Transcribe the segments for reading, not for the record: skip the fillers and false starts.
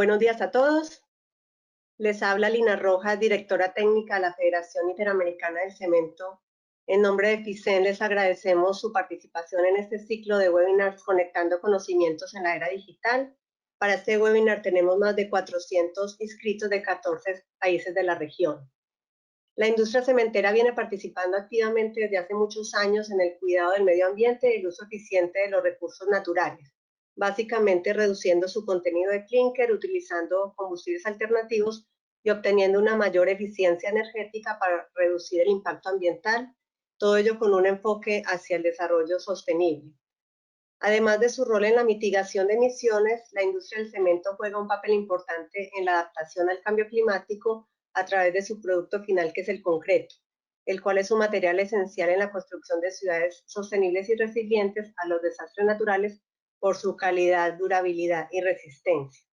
Buenos días a todos. Les habla Lina Rojas, directora técnica de la Federación Interamericana del Cemento. En nombre de FICEN les agradecemos su participación en este ciclo de webinars Conectando Conocimientos en la Era Digital. Para este webinar tenemos más de 400 inscritos de 14 países de la región. La industria cementera viene participando activamente desde hace muchos años en el cuidado del medio ambiente y el uso eficiente de los recursos naturales, básicamente reduciendo su contenido de clínker, utilizando combustibles alternativos y obteniendo una mayor eficiencia energética para reducir el impacto ambiental, todo ello con un enfoque hacia el desarrollo sostenible. Además de su rol en la mitigación de emisiones, la industria del cemento juega un papel importante en la adaptación al cambio climático a través de su producto final, que es el concreto, el cual es un material esencial en la construcción de ciudades sostenibles y resilientes a los desastres naturales por su calidad, durabilidad y resistencia.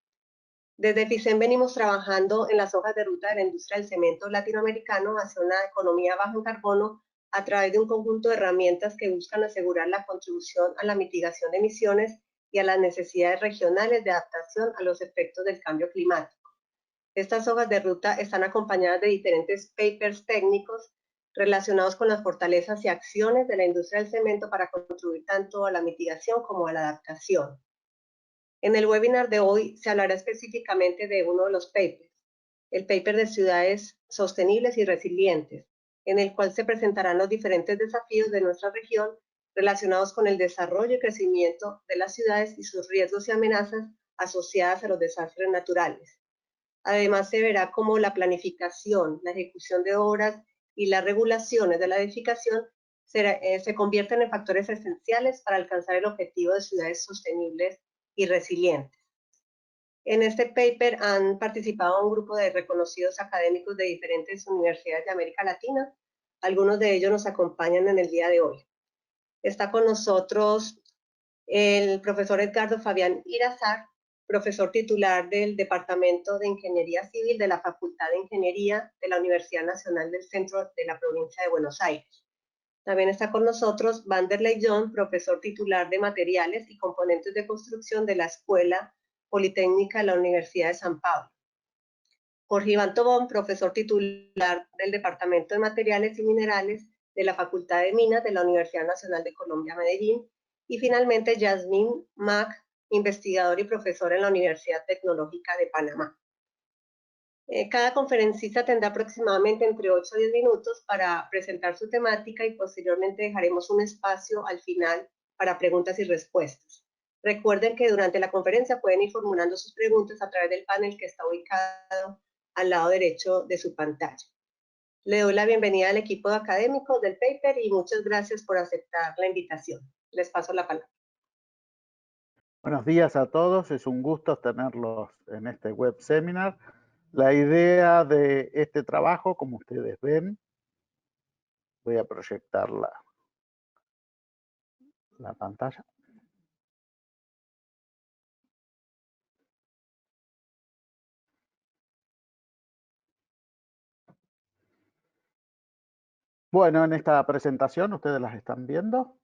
Desde FICEN venimos trabajando en las hojas de ruta de la industria del cemento latinoamericano hacia una economía baja en carbono a través de un conjunto de herramientas que buscan asegurar la contribución a la mitigación de emisiones y a las necesidades regionales de adaptación a los efectos del cambio climático. Estas hojas de ruta están acompañadas de diferentes papers técnicos relacionados con las fortalezas y acciones de la industria del cemento para contribuir tanto a la mitigación como a la adaptación. En el webinar de hoy se hablará específicamente de uno de los papers, el paper de ciudades sostenibles y resilientes, en el cual se presentarán los diferentes desafíos de nuestra región relacionados con el desarrollo y crecimiento de las ciudades y sus riesgos y amenazas asociadas a los desastres naturales. Además, se verá cómo la planificación, la ejecución de obras y las regulaciones de la edificación se convierten en factores esenciales para alcanzar el objetivo de ciudades sostenibles y resilientes. En este paper han participado un grupo de reconocidos académicos de diferentes universidades de América Latina. Algunos de ellos nos acompañan en el día de hoy. Está con nosotros el profesor Edgardo Fabián Irazar, profesor titular del Departamento de Ingeniería Civil de la Facultad de Ingeniería de la Universidad Nacional del Centro de la Provincia de Buenos Aires. También está con nosotros Vanderlei John, profesor titular de Materiales y Componentes de Construcción de la Escuela Politécnica de la Universidad de San Pablo. Jorge Iván Tobón, profesor titular del Departamento de Materiales y Minerales de la Facultad de Minas de la Universidad Nacional de Colombia, Medellín. Y finalmente, Yasmín Mac, investigador y profesor en la Universidad Tecnológica de Panamá. Cada conferencista tendrá aproximadamente entre 8 y 10 minutos para presentar su temática y posteriormente dejaremos un espacio al final para preguntas y respuestas. Recuerden que durante la conferencia pueden ir formulando sus preguntas a través del panel que está ubicado al lado derecho de su pantalla. Le doy la bienvenida al equipo de académicos del paper y muchas gracias por aceptar la invitación. Les paso la palabra. Buenos días a todos, es un gusto tenerlos en este web seminar. La idea de este trabajo, como ustedes ven, voy a proyectar la pantalla. Bueno, en esta presentación, ¿ustedes las están viendo?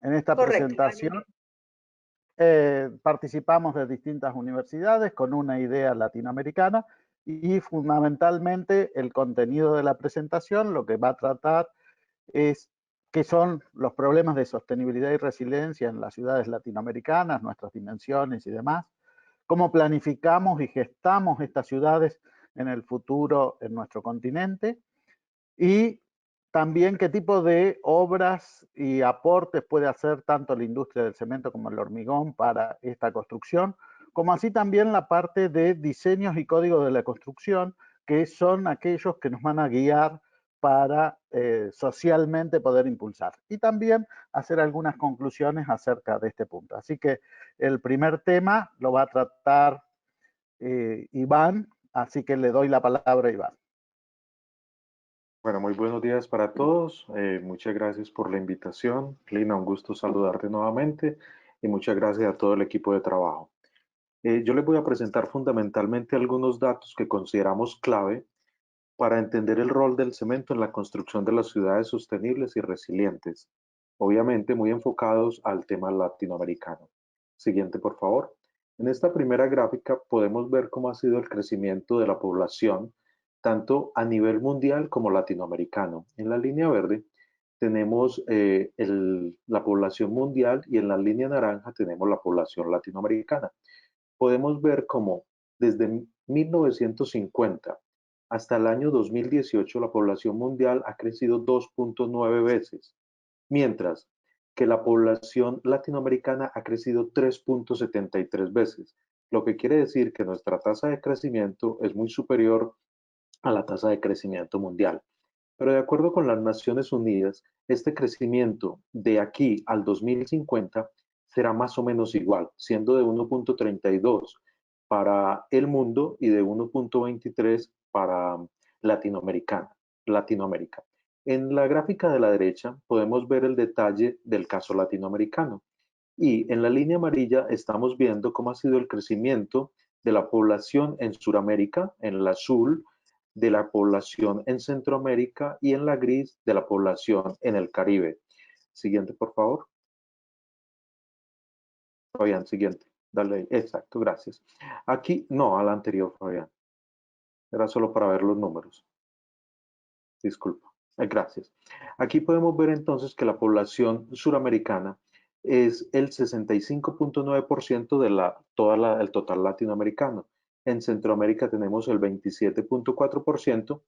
En esta presentación participamos de distintas universidades con una idea latinoamericana y fundamentalmente el contenido de la presentación lo que va a tratar es qué son los problemas de sostenibilidad y resiliencia en las ciudades latinoamericanas, nuestras dimensiones y demás, cómo planificamos y gestamos estas ciudades en el futuro en nuestro continente y también qué tipo de obras y aportes puede hacer tanto la industria del cemento como el hormigón para esta construcción, como así también la parte de diseños y códigos de la construcción, que son aquellos que nos van a guiar para socialmente poder impulsar. Y también hacer algunas conclusiones acerca de este punto. Así que el primer tema lo va a tratar Iván, así que le doy la palabra a Iván. Bueno, muy buenos días para todos. Muchas gracias por la invitación. Lina, un gusto saludarte nuevamente y muchas gracias a todo el equipo de trabajo. Yo les voy a presentar fundamentalmente algunos datos que consideramos clave para entender el rol del cemento en la construcción de las ciudades sostenibles y resilientes, obviamente muy enfocados al tema latinoamericano. Siguiente, por favor. En esta primera gráfica podemos ver cómo ha sido el crecimiento de la población, tanto a nivel mundial como latinoamericano. En la línea verde tenemos la población mundial y en la línea naranja tenemos la población latinoamericana. Podemos ver cómo desde 1950 hasta el año 2018 la población mundial ha crecido 2.9 veces, mientras que la población latinoamericana ha crecido 3.73 veces, lo que quiere decir que nuestra tasa de crecimiento es muy superior a la tasa de crecimiento mundial. Pero de acuerdo con las Naciones Unidas, este crecimiento de aquí al 2050 será más o menos igual, siendo de 1.32 para el mundo y de 1.23 para Latinoamérica. En la gráfica de la derecha podemos ver el detalle del caso latinoamericano. Y en la línea amarilla estamos viendo cómo ha sido el crecimiento de la población en Sudamérica, en el azul, de la población en Centroamérica y en la gris de la población en el Caribe. Siguiente, por favor. Fabián, siguiente. Dale, exacto, gracias. Aquí, no, a la anterior, Fabián. Era solo para ver los números. Disculpa. Gracias. Aquí podemos ver entonces que la población suramericana es el 65.9% de el total latinoamericano. En Centroamérica tenemos el 27.4%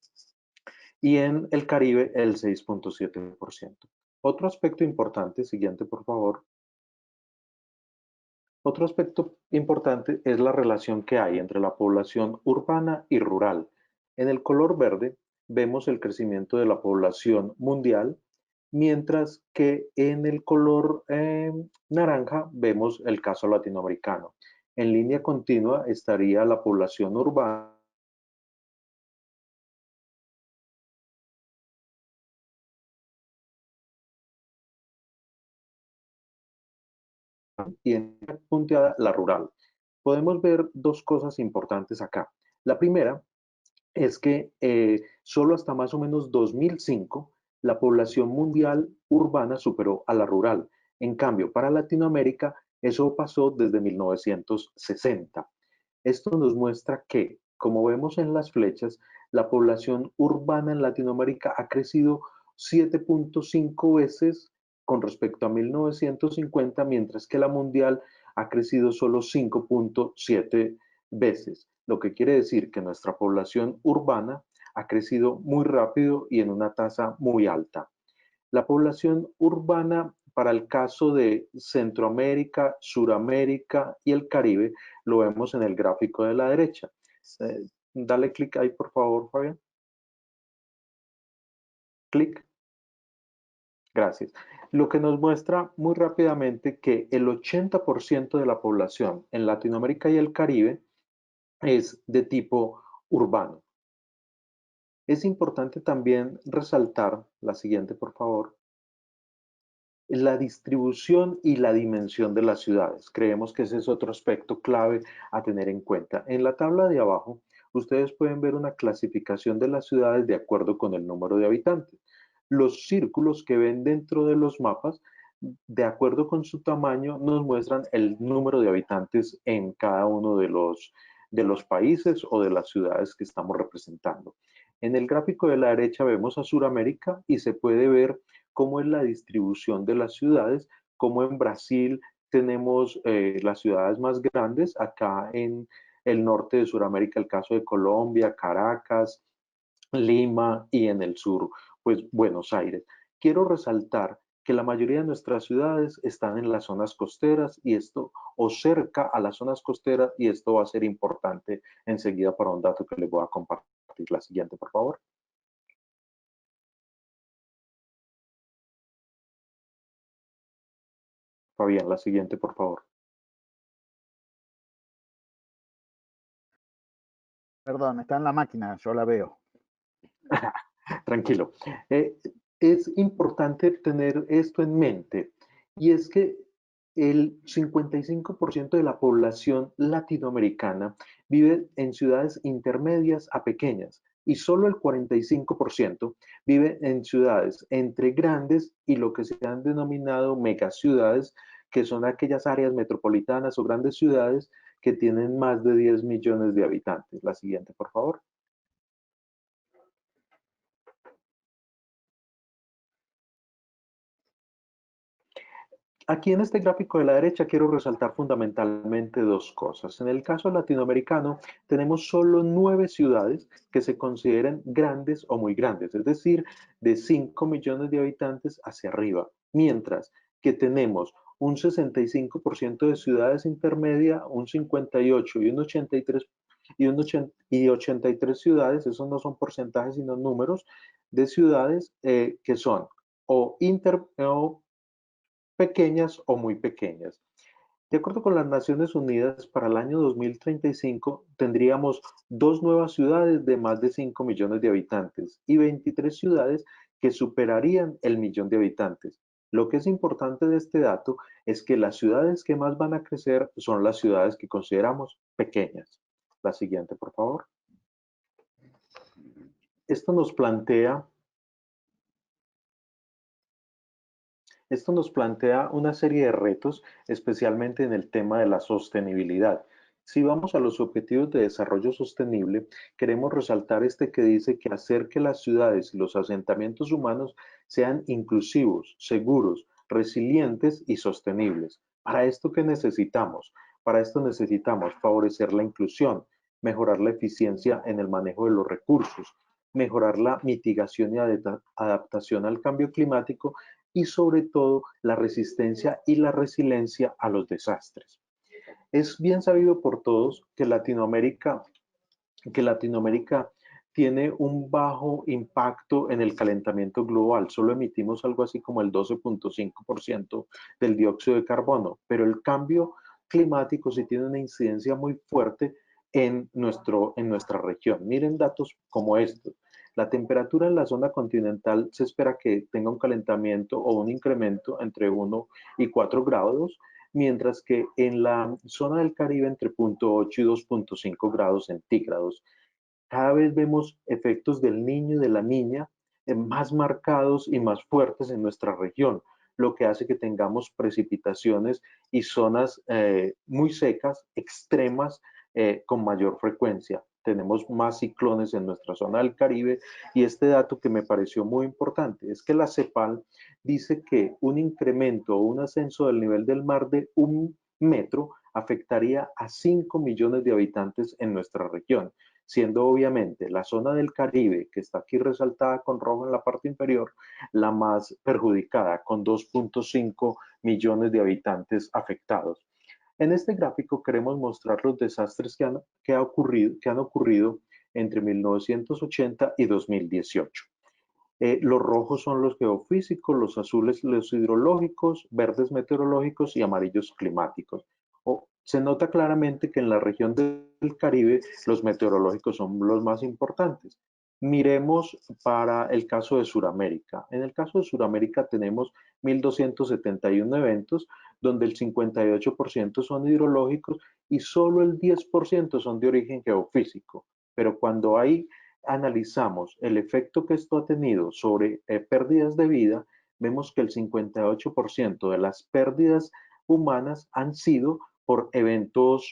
y en el Caribe el 6.7%. Otro aspecto importante, siguiente por favor. Otro aspecto importante es la relación que hay entre la población urbana y rural. En el color verde vemos el crecimiento de la población mundial, mientras que en el color naranja vemos el caso latinoamericano. En línea continua estaría la población urbana y en punteada la rural. Podemos ver dos cosas importantes acá. La primera es que solo hasta más o menos 2005 la población mundial urbana superó a la rural. En cambio, para Latinoamérica eso pasó desde 1960. Esto nos muestra que, como vemos en las flechas, la población urbana en Latinoamérica ha crecido 7.5 veces con respecto a 1950, mientras que la mundial ha crecido solo 5.7 veces, lo que quiere decir que nuestra población urbana ha crecido muy rápido y en una tasa muy alta. La población urbana para el caso de Centroamérica, Suramérica y el Caribe lo vemos en el gráfico de la derecha. Dale clic ahí, por favor, Fabián. Clic. Gracias. Lo que nos muestra muy rápidamente que el 80% de la población en Latinoamérica y el Caribe es de tipo urbano. Es importante también resaltar, la siguiente por favor, la distribución y la dimensión de las ciudades. Creemos que ese es otro aspecto clave a tener en cuenta. En la tabla de abajo, ustedes pueden ver una clasificación de las ciudades de acuerdo con el número de habitantes. Los círculos que ven dentro de los mapas, de acuerdo con su tamaño, nos muestran el número de habitantes en cada uno de los países o de las ciudades que estamos representando. En el gráfico de la derecha vemos a Sudamérica y se puede ver cómo es la distribución de las ciudades, como en Brasil tenemos las ciudades más grandes, acá en el norte de Sudamérica, el caso de Colombia, Caracas, Lima y en el sur, pues Buenos Aires. Quiero resaltar que la mayoría de nuestras ciudades están en las zonas costeras y esto, o cerca a las zonas costeras, y esto va a ser importante enseguida para un dato que les voy a compartir. La siguiente, por favor. Fabián, la siguiente, por favor. Perdón, está en la máquina, yo la veo. Tranquilo. Es importante tener esto en mente y es que el 55% de la población latinoamericana vive en ciudades intermedias a pequeñas y solo el 45% vive en ciudades entre grandes y lo que se han denominado megaciudades, que son aquellas áreas metropolitanas o grandes ciudades que tienen más de 10 millones de habitantes. La siguiente, por favor. Aquí en este gráfico de la derecha quiero resaltar fundamentalmente dos cosas. En el caso latinoamericano tenemos solo 9 ciudades que se consideran grandes o muy grandes, es decir, de 5 millones de habitantes hacia arriba, mientras que tenemos un 65% de ciudades intermedias, un 58 y un 83 y 83 ciudades, esos no son porcentajes sino números, de ciudades que son o pequeñas o muy pequeñas. De acuerdo con las Naciones Unidas, para el año 2035 tendríamos 2 nuevas ciudades de más de 5 millones de habitantes y 23 ciudades que superarían el millón de habitantes. Lo que es importante de este dato es que las ciudades que más van a crecer son las ciudades que consideramos pequeñas. La siguiente, por favor. Esto nos plantea una serie de retos, especialmente en el tema de la sostenibilidad. Si vamos a los objetivos de desarrollo sostenible, queremos resaltar este que dice que hacer que las ciudades y los asentamientos humanos sean inclusivos, seguros, resilientes y sostenibles. ¿Para esto qué necesitamos? Para esto necesitamos favorecer la inclusión, mejorar la eficiencia en el manejo de los recursos, mejorar la mitigación y adaptación al cambio climático y sobre todo la resistencia y la resiliencia a los desastres. Es bien sabido por todos que Latinoamérica tiene un bajo impacto en el calentamiento global. Solo emitimos algo así como el 12.5% del dióxido de carbono, pero el cambio climático sí tiene una incidencia muy fuerte en nuestra región. Miren datos como estos. La temperatura en la zona continental se espera que tenga un calentamiento o un incremento entre 1 y 4 grados, mientras que en la zona del Caribe entre 0.8 y 2.5 grados centígrados. Cada vez vemos efectos del niño y de la niña más marcados y más fuertes en nuestra región, lo que hace que tengamos precipitaciones y zonas muy secas, extremas, con mayor frecuencia. Tenemos más ciclones en nuestra zona del Caribe y este dato que me pareció muy importante es que la CEPAL dice que un incremento o un ascenso del nivel del mar de 1 metro afectaría a 5 millones de habitantes en nuestra región, siendo obviamente la zona del Caribe, que está aquí resaltada con rojo en la parte inferior, la más perjudicada, con 2.5 millones de habitantes afectados. En este gráfico queremos mostrar los desastres que han ocurrido entre 1980 y 2018. Los rojos son los geofísicos, los azules los hidrológicos, verdes meteorológicos y amarillos climáticos. Se nota claramente que en la región del Caribe los meteorológicos son los más importantes. Miremos para el caso de Sudamérica. En el caso de Sudamérica tenemos 1.271 eventos, donde el 58% son hidrológicos y solo el 10% son de origen geofísico. Pero cuando analizamos el efecto que esto ha tenido sobre pérdidas de vida, vemos que el 58% de las pérdidas humanas han sido por eventos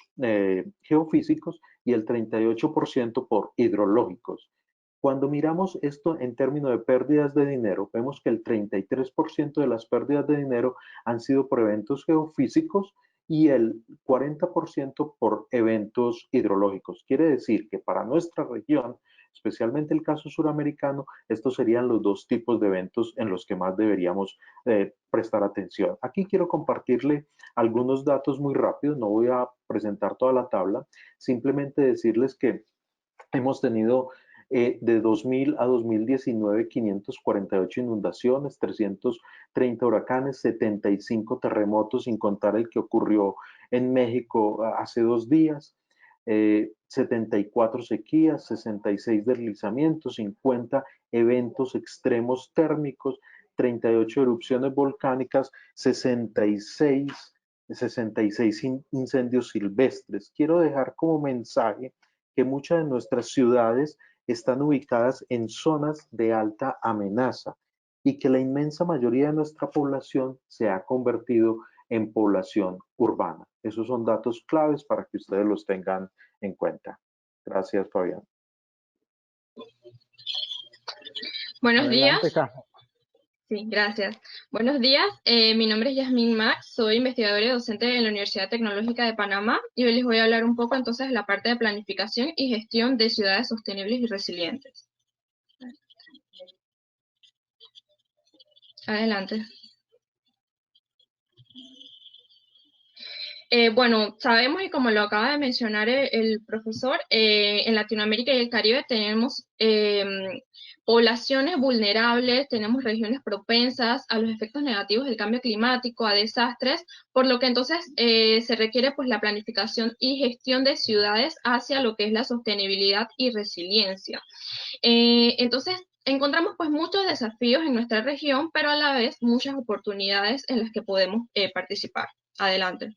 geofísicos y el 38% por hidrológicos. Cuando miramos esto en términos de pérdidas de dinero, vemos que el 33% de las pérdidas de dinero han sido por eventos geofísicos y el 40% por eventos hidrológicos. Quiere decir que para nuestra región, especialmente el caso suramericano, estos serían los dos tipos de eventos en los que más deberíamos prestar atención. Aquí quiero compartirle algunos datos muy rápidos, no voy a presentar toda la tabla, simplemente decirles que hemos tenido de 2000 a 2019, 548 inundaciones, 330 huracanes, 75 terremotos, sin contar el que ocurrió en México hace 2 días, 74 sequías, 66 deslizamientos, 50 eventos extremos térmicos, 38 erupciones volcánicas, 66 incendios silvestres. Quiero dejar como mensaje que muchas de nuestras ciudades están ubicadas en zonas de alta amenaza y que la inmensa mayoría de nuestra población se ha convertido en población urbana. Esos son datos claves para que ustedes los tengan en cuenta. Gracias, Fabián. Buenos días. Adelante, Casmo. Sí, gracias. Buenos días, mi nombre es Yasmín Max, soy investigadora y docente en la Universidad Tecnológica de Panamá y hoy les voy a hablar un poco entonces de la parte de planificación y gestión de ciudades sostenibles y resilientes. Adelante. Bueno, sabemos y como lo acaba de mencionar el profesor, en Latinoamérica y el Caribe tenemos poblaciones vulnerables, tenemos regiones propensas a los efectos negativos del cambio climático, a desastres, por lo que entonces se requiere pues la planificación y gestión de ciudades hacia lo que es la sostenibilidad y resiliencia. Entonces, encontramos pues muchos desafíos en nuestra región, pero a la vez muchas oportunidades en las que podemos participar. Adelante.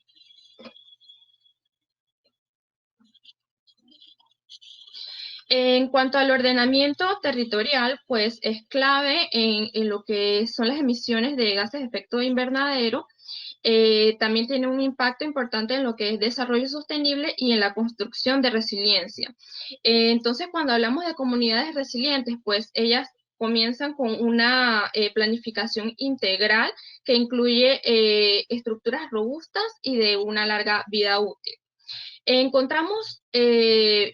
En cuanto al ordenamiento territorial, pues es clave en lo que son las emisiones de gases de efecto invernadero. También tiene un impacto importante en lo que es desarrollo sostenible y en la construcción de resiliencia. Entonces, cuando hablamos de comunidades resilientes, pues ellas comienzan con una planificación integral que incluye estructuras robustas y de una larga vida útil.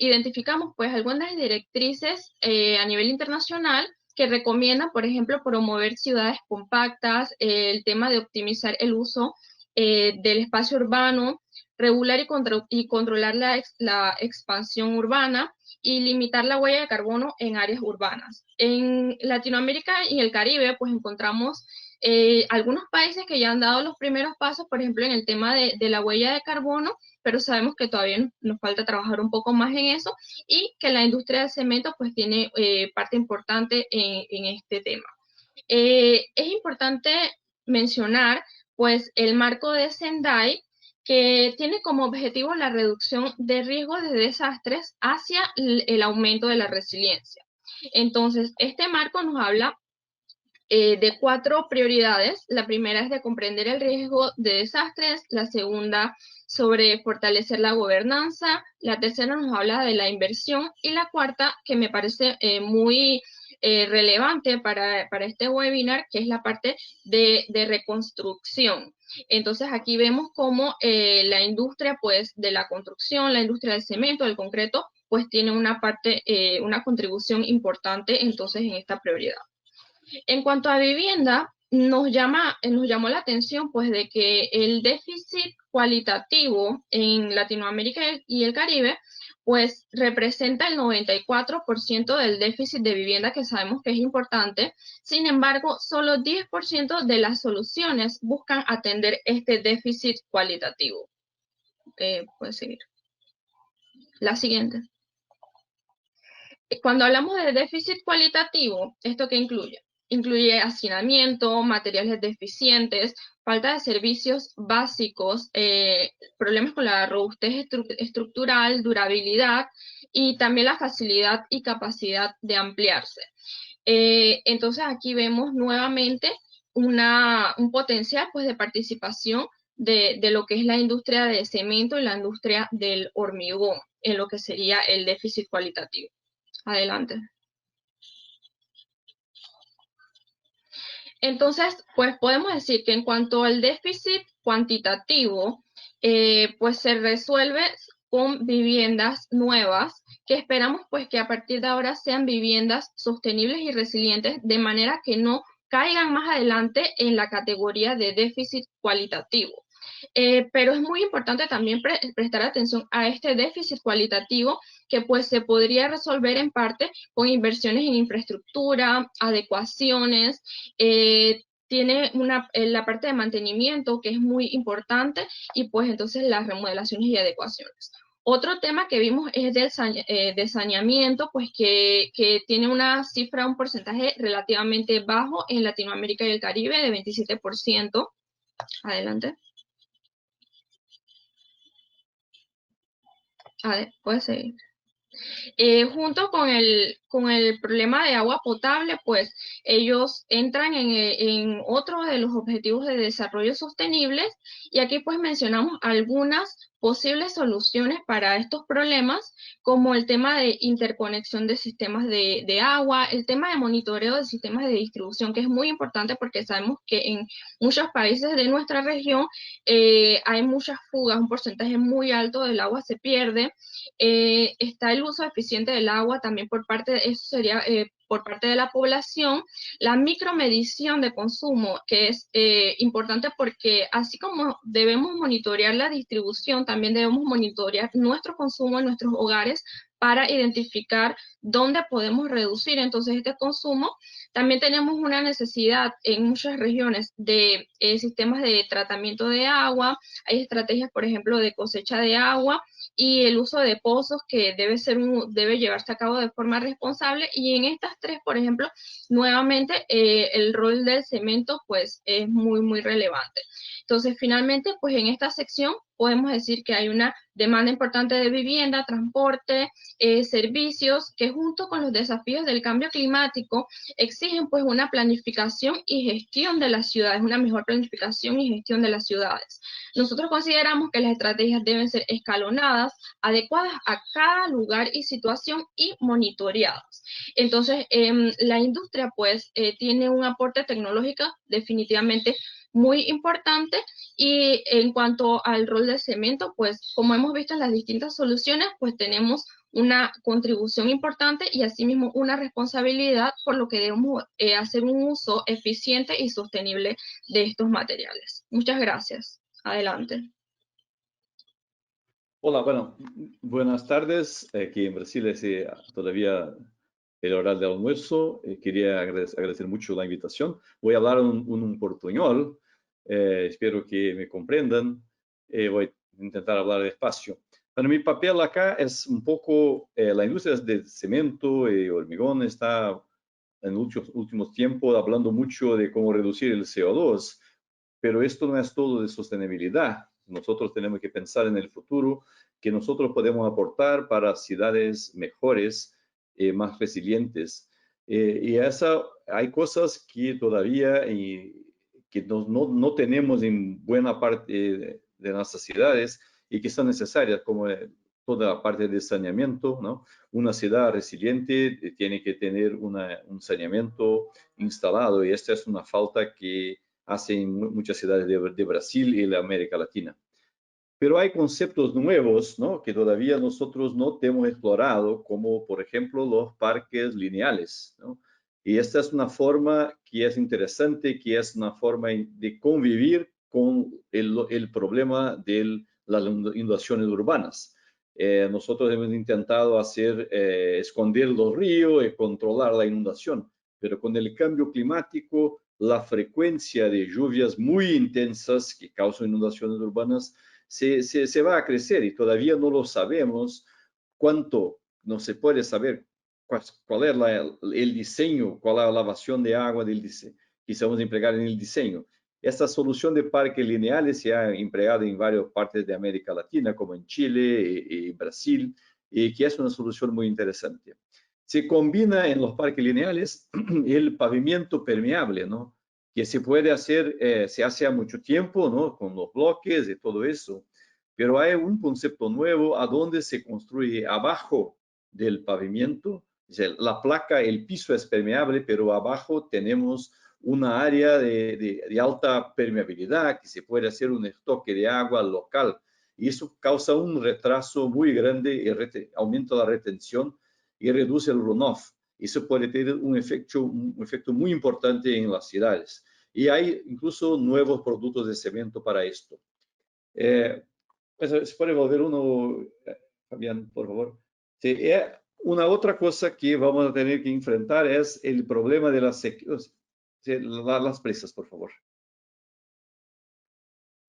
Identificamos pues algunas directrices a nivel internacional que recomiendan, por ejemplo, promover ciudades compactas, el tema de optimizar el uso del espacio urbano, regular y controlar la expansión urbana y limitar la huella de carbono en áreas urbanas. En Latinoamérica y el Caribe, pues encontramos algunos países que ya han dado los primeros pasos, por ejemplo, en el tema de la huella de carbono, pero sabemos que todavía nos falta trabajar un poco más en eso y que la industria del cemento pues tiene parte importante en este tema. Es importante mencionar pues el marco de Sendai, que tiene como objetivo la reducción de riesgos de desastres hacia el aumento de la resiliencia. Entonces, este marco nos habla de 4 prioridades. La primera es de comprender el riesgo de desastres, la segunda sobre fortalecer la gobernanza, la tercera nos habla de la inversión y la cuarta, que me parece muy relevante para este webinar, que es la parte de reconstrucción. Entonces aquí vemos cómo la industria pues de la construcción, la industria del cemento, del concreto, pues tiene una parte, una contribución importante entonces en esta prioridad. En cuanto a vivienda, nos llamó la atención pues de que el déficit cualitativo en Latinoamérica y el Caribe pues representa el 94% del déficit de vivienda, que sabemos que es importante. Sin embargo, solo 10% de las soluciones buscan atender este déficit cualitativo. Puedes seguir. La siguiente. Cuando hablamos de déficit cualitativo, ¿esto qué incluye? Incluye hacinamiento, materiales deficientes, falta de servicios básicos, problemas con la robustez estructural, durabilidad y también la facilidad y capacidad de ampliarse. Entonces aquí vemos nuevamente un potencial pues, de participación de lo que es la industria de cemento y la industria del hormigón en lo que sería el déficit cualitativo. Adelante. Entonces, pues podemos decir que en cuanto al déficit cuantitativo, pues se resuelve con viviendas nuevas, que esperamos pues que a partir de ahora sean viviendas sostenibles y resilientes, de manera que no caigan más adelante en la categoría de déficit cualitativo. Pero es muy importante también prestar atención a este déficit cualitativo que pues se podría resolver en parte con inversiones en infraestructura, adecuaciones, tiene la parte de mantenimiento que es muy importante y pues entonces las remodelaciones y adecuaciones. Otro tema que vimos es del de saneamiento, pues que tiene una cifra, un porcentaje relativamente bajo en Latinoamérica y el Caribe de 27%. Adelante. A ver, puede seguir. Junto con el problema de agua potable, pues ellos entran en otro de los objetivos de desarrollo sostenibles, y aquí pues mencionamos algunas posibles soluciones para estos problemas, como el tema de interconexión de sistemas de agua, el tema de monitoreo de sistemas de distribución, que es muy importante porque sabemos que en muchos países de nuestra región hay muchas fugas, un porcentaje muy alto del agua se pierde. Está el uso eficiente del agua también por parte eso sería por parte de la población, la micromedición de consumo, que es importante porque así como debemos monitorear la distribución, también debemos monitorear nuestro consumo en nuestros hogares para identificar dónde podemos reducir entonces este consumo. También tenemos una necesidad en muchas regiones de sistemas de tratamiento de agua, hay estrategias, por ejemplo, de cosecha de agua, y el uso de pozos que debe llevarse a cabo de forma responsable, y en estas tres, por ejemplo, nuevamente el rol del cemento pues es muy relevante. Entonces, finalmente, pues en esta sección podemos decir que hay una demanda importante de vivienda, transporte, servicios, que junto con los desafíos del cambio climático exigen pues una planificación y gestión de las ciudades, una mejor planificación y gestión de las ciudades. Nosotros consideramos que las estrategias deben ser escalonadas, adecuadas a cada lugar y situación y monitoreadas. Entonces, la industria pues tiene un aporte tecnológico definitivamente muy importante, y en cuanto al rol del cemento, pues como hemos visto en las distintas soluciones, pues tenemos una contribución importante y asimismo una responsabilidad, por lo que debemos hacer un uso eficiente y sostenible de estos materiales. Muchas gracias. Adelante. Hola, bueno, buenas tardes. Aquí en Brasil es todavía el hora del almuerzo. Quería agradecer mucho la invitación. Voy a hablar un portuñol. Espero que me comprendan. Voy a intentar hablar despacio. Bueno, mi papel acá es un poco, la industria de cemento y hormigón está en últimos tiempos hablando mucho de cómo reducir el CO2, pero esto no es todo de sostenibilidad. Nosotros tenemos que pensar en el futuro, que nosotros podemos aportar para ciudades mejores, más resilientes. Y hay cosas que todavía que no tenemos en buena parte de nuestras ciudades y que son necesarias, como toda la parte de saneamiento, ¿no? Una ciudad resiliente tiene que tener un saneamiento instalado, y esta es una falta que hacen muchas ciudades de Brasil y de América Latina. Pero hay conceptos nuevos, ¿no?, que todavía nosotros no hemos explorado, como por ejemplo los parques lineales, ¿no? Y esta es una forma que es interesante, que es una forma de convivir con el problema de las inundaciones urbanas. Nosotros hemos intentado esconder los ríos y controlar la inundación, pero con el cambio climático, la frecuencia de lluvias muy intensas que causan inundaciones urbanas se va a crecer, y todavía no lo sabemos cuánto, no se puede saber cuál es el diseño, cuál es la lavación de agua que vamos a emplear en el diseño. Esta solución de parques lineales se ha empleado en varias partes de América Latina, como en Chile y Brasil, y que es una solución muy interesante. Se combina en los parques lineales el pavimento permeable, ¿no?, que se puede hacer, se hace hace mucho tiempo, ¿no?, con los bloques y todo eso, pero hay un concepto nuevo a donde se construye abajo del pavimento, o sea, la placa, el piso es permeable, pero abajo tenemos una área de alta permeabilidad, que se puede hacer un estoque de agua local, y eso causa un retraso muy grande y aumenta la retención y reduce el runoff. Eso puede tener un efecto muy importante en las ciudades. Y hay incluso nuevos productos de cemento para esto. ¿Se puede volver uno, Fabián, por favor? Sí, una otra cosa que vamos a tener que enfrentar es el problema de las sequías. Sí, las presas, por favor.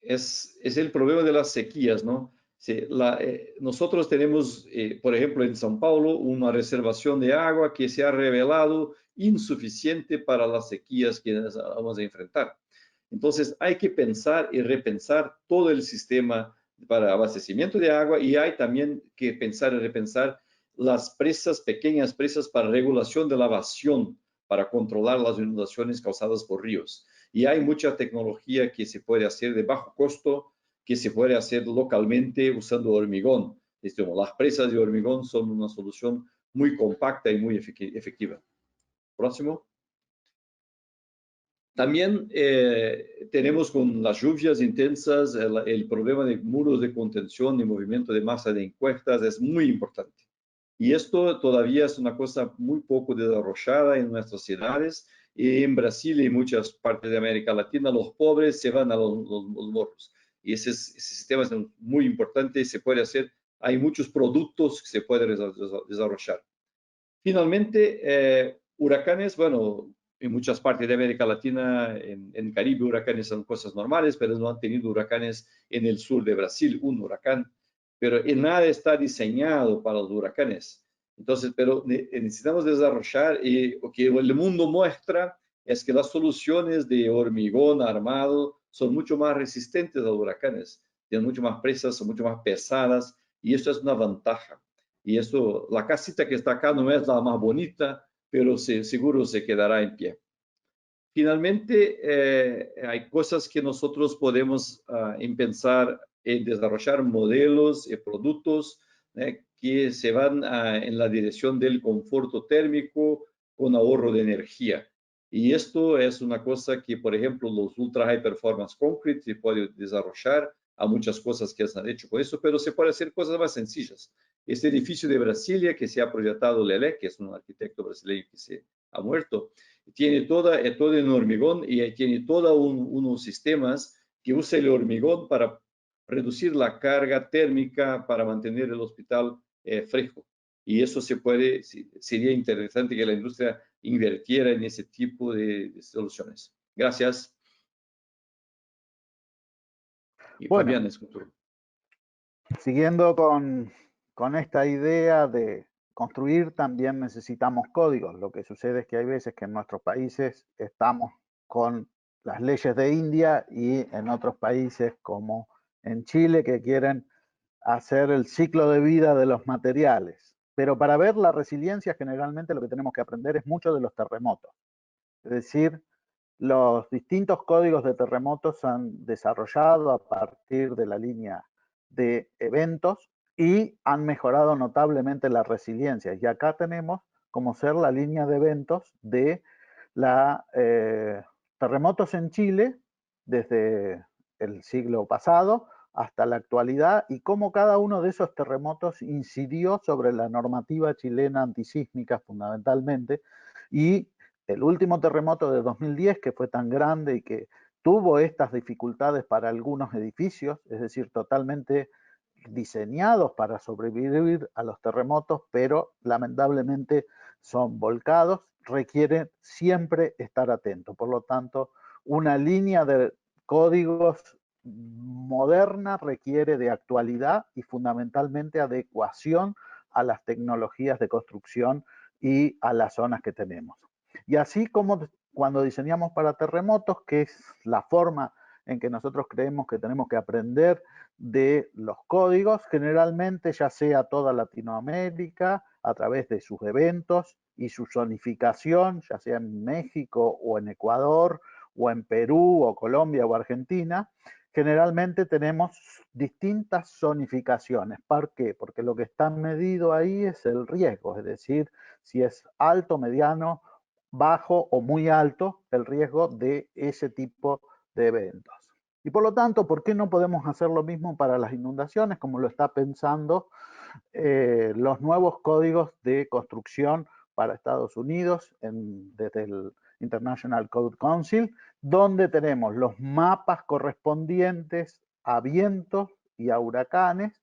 Es el problema de las sequías, ¿no? Sí, nosotros tenemos, por ejemplo, en São Paulo, una reservación de agua que se ha revelado insuficiente para las sequías que vamos a enfrentar. Entonces, hay que pensar y repensar todo el sistema para abastecimiento de agua, y hay también que pensar y repensar las presas, pequeñas presas para regulación de la evasión, para controlar las inundaciones causadas por ríos. Y hay mucha tecnología que se puede hacer de bajo costo, que se puede hacer localmente usando hormigón. Las presas de hormigón son una solución muy compacta y muy efectiva. Próximo. También tenemos con las lluvias intensas el problema de muros de contención y movimiento de masa de encuestas es muy importante. Y esto todavía es una cosa muy poco desarrollada en nuestras ciudades. Y en Brasil y en muchas partes de América Latina, los pobres se van a los morros. Y ese sistema es muy importante y se puede hacer. Hay muchos productos que se pueden desarrollar. Finalmente, huracanes, bueno, en muchas partes de América Latina, en Caribe, huracanes son cosas normales, pero no han tenido huracanes en el sur de Brasil, un huracán, pero nada está diseñado para los huracanes. Entonces, pero necesitamos desarrollar y lo que el mundo muestra es que las soluciones de hormigón armado son mucho más resistentes a los huracanes, tienen mucho más presas, son mucho más pesadas y esto es una ventaja. Y eso, la casita que está acá no es la más bonita, pero seguro se quedará en pie. Finalmente, hay cosas que nosotros podemos empezar en desarrollar modelos y productos que se van en la dirección del conforto térmico con ahorro de energía. Y esto es una cosa que, por ejemplo, los Ultra High Performance Concrete se puede desarrollar. Hay muchas cosas que se han hecho con eso, pero se puede hacer cosas más sencillas. Este edificio de Brasilia que se ha proyectado Lelé, que es un arquitecto brasileño que se ha muerto, tiene todo en hormigón y tiene todos unos sistemas que usa el hormigón para reducir la carga térmica para mantener el hospital fresco. Y eso sería interesante que la industria invirtiera en ese tipo de soluciones. Gracias. Y bueno, Fabián, es tu turno. Siguiendo con esta idea de construir, también necesitamos códigos. Lo que sucede es que hay veces que en nuestros países estamos con las leyes de India y en otros países como en Chile que quieren hacer el ciclo de vida de los materiales. Pero para ver la resiliencia generalmente lo que tenemos que aprender es mucho de los terremotos. Es decir, los distintos códigos de terremotos se han desarrollado a partir de la línea de eventos y han mejorado notablemente la resiliencia. Y acá tenemos como ser la línea de eventos de la terremotos en Chile desde el siglo pasado hasta la actualidad y cómo cada uno de esos terremotos incidió sobre la normativa chilena antisísmica fundamentalmente. Y el último terremoto de 2010, que fue tan grande y que tuvo estas dificultades para algunos edificios, es decir, totalmente diseñados para sobrevivir a los terremotos, pero lamentablemente son volcados, requiere siempre estar atento. Por lo tanto, una línea de códigos moderna requiere de actualidad y fundamentalmente adecuación a las tecnologías de construcción y a las zonas que tenemos. Y así como cuando diseñamos para terremotos, que es la forma en que nosotros creemos que tenemos que aprender de los códigos, generalmente ya sea toda Latinoamérica, a través de sus eventos y su zonificación, ya sea en México o en Ecuador, o en Perú, o Colombia, o Argentina, generalmente tenemos distintas zonificaciones. ¿Por qué? Porque lo que está medido ahí es el riesgo, es decir, si es alto, mediano, bajo o muy alto el riesgo de ese tipo de eventos. Y por lo tanto, ¿por qué no podemos hacer lo mismo para las inundaciones, como lo está pensando los nuevos códigos de construcción para Estados Unidos desde el International Code Council, donde tenemos los mapas correspondientes a vientos y a huracanes,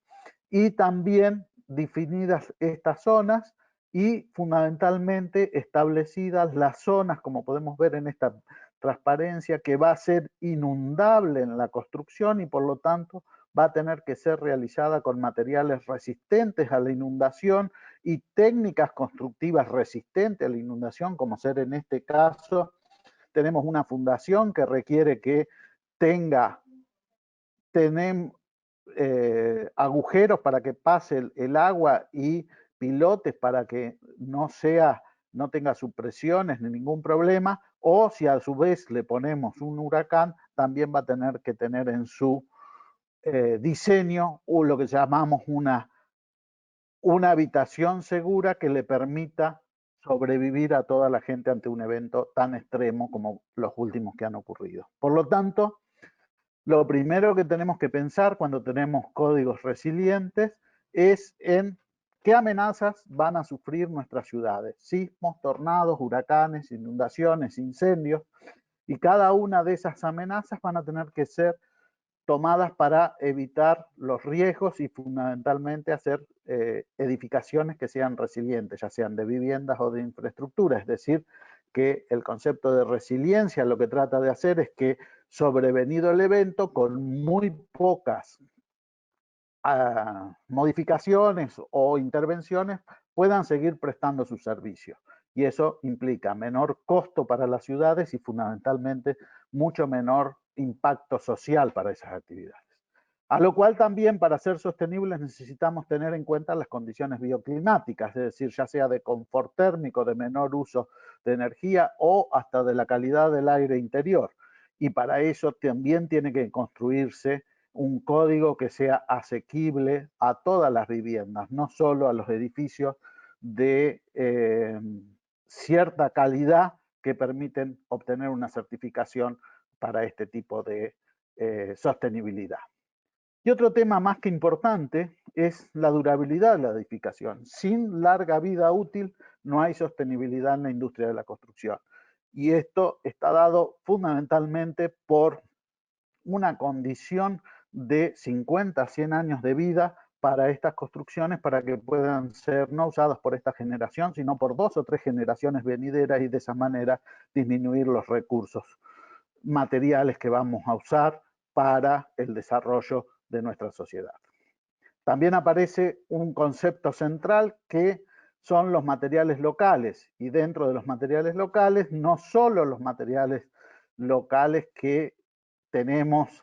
y también definidas estas zonas y fundamentalmente establecidas las zonas, como podemos ver en esta transparencia, que va a ser inundable en la construcción y por lo tanto va a tener que ser realizada con materiales resistentes a la inundación y técnicas constructivas resistentes a la inundación, como ser en este caso, tenemos una fundación que requiere que tenga agujeros para que pase el agua y pilotes para que no tenga supresiones ni ningún problema, o si a su vez le ponemos un huracán, también va a tener que tener en su diseño lo que llamamos una habitación segura que le permita sobrevivir a toda la gente ante un evento tan extremo como los últimos que han ocurrido. Por lo tanto, lo primero que tenemos que pensar cuando tenemos códigos resilientes es en qué amenazas van a sufrir nuestras ciudades: sismos, tornados, huracanes, inundaciones, incendios, y cada una de esas amenazas van a tener que ser tomadas para evitar los riesgos y fundamentalmente hacer edificaciones que sean resilientes, ya sean de viviendas o de infraestructura. Es decir, que el concepto de resiliencia lo que trata de hacer es que, sobrevenido el evento, con muy pocas modificaciones o intervenciones, puedan seguir prestando sus servicios. Y eso implica menor costo para las ciudades y fundamentalmente mucho menor impacto social para esas actividades. A lo cual también, para ser sostenibles, necesitamos tener en cuenta las condiciones bioclimáticas, es decir, ya sea de confort térmico, de menor uso de energía o hasta de la calidad del aire interior. Y para eso también tiene que construirse un código que sea asequible a todas las viviendas, no solo a los edificios de cierta calidad que permiten obtener una certificación para este tipo de sostenibilidad. Y otro tema más que importante es la durabilidad de la edificación. Sin larga vida útil no hay sostenibilidad en la industria de la construcción. Y esto está dado fundamentalmente por una condición de 50 a 100 años de vida para estas construcciones, para que puedan ser no usadas por esta generación, sino por 2 o 3 generaciones venideras, y de esa manera disminuir los recursos materiales que vamos a usar para el desarrollo de nuestra sociedad. También aparece un concepto central que son los materiales locales, y dentro de los materiales locales, no solo los materiales locales que tenemos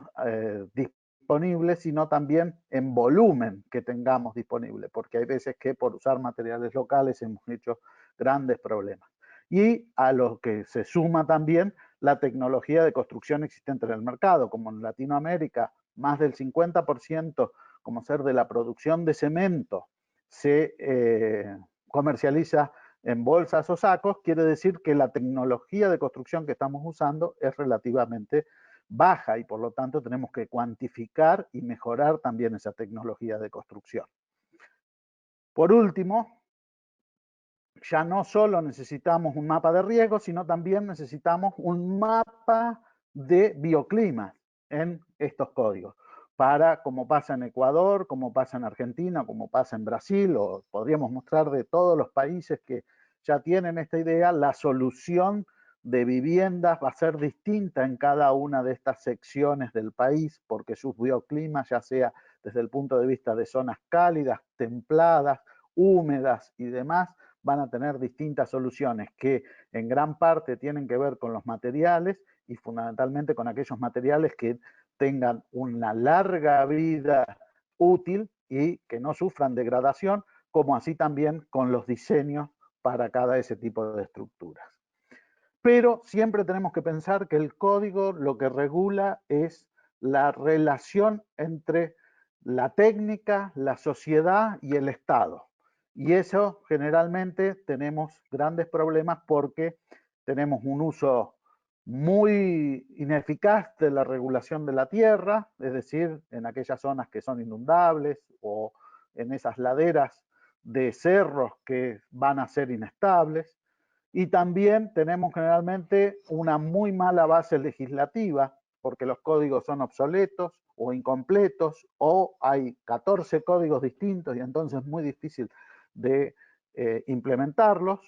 disponibles, sino también en volumen que tengamos disponible, porque hay veces que por usar materiales locales hemos hecho grandes problemas. Y a lo que se suma también la tecnología de construcción existente en el mercado, como en Latinoamérica, más del 50% como ser de la producción de cemento se comercializa en bolsas o sacos, quiere decir que la tecnología de construcción que estamos usando es relativamente baja, y por lo tanto tenemos que cuantificar y mejorar también esa tecnología de construcción. Por último, ya no solo necesitamos un mapa de riesgo, sino también necesitamos un mapa de bioclimas en estos códigos, para, como pasa en Ecuador, como pasa en Argentina, como pasa en Brasil, o podríamos mostrar de todos los países que ya tienen esta idea, la solución de viviendas va a ser distinta en cada una de estas secciones del país, porque sus bioclimas, ya sea desde el punto de vista de zonas cálidas, templadas, húmedas y demás, van a tener distintas soluciones que en gran parte tienen que ver con los materiales, y fundamentalmente con aquellos materiales que tengan una larga vida útil y que no sufran degradación, como así también con los diseños para cada ese tipo de estructuras. Pero siempre tenemos que pensar que el código lo que regula es la relación entre la técnica, la sociedad y el Estado. Y eso generalmente tenemos grandes problemas porque tenemos un uso muy ineficaz de la regulación de la tierra, es decir, en aquellas zonas que son inundables o en esas laderas de cerros que van a ser inestables. Y también tenemos generalmente una muy mala base legislativa, porque los códigos son obsoletos o incompletos, o hay 14 códigos distintos y entonces es muy difícil de implementarlos.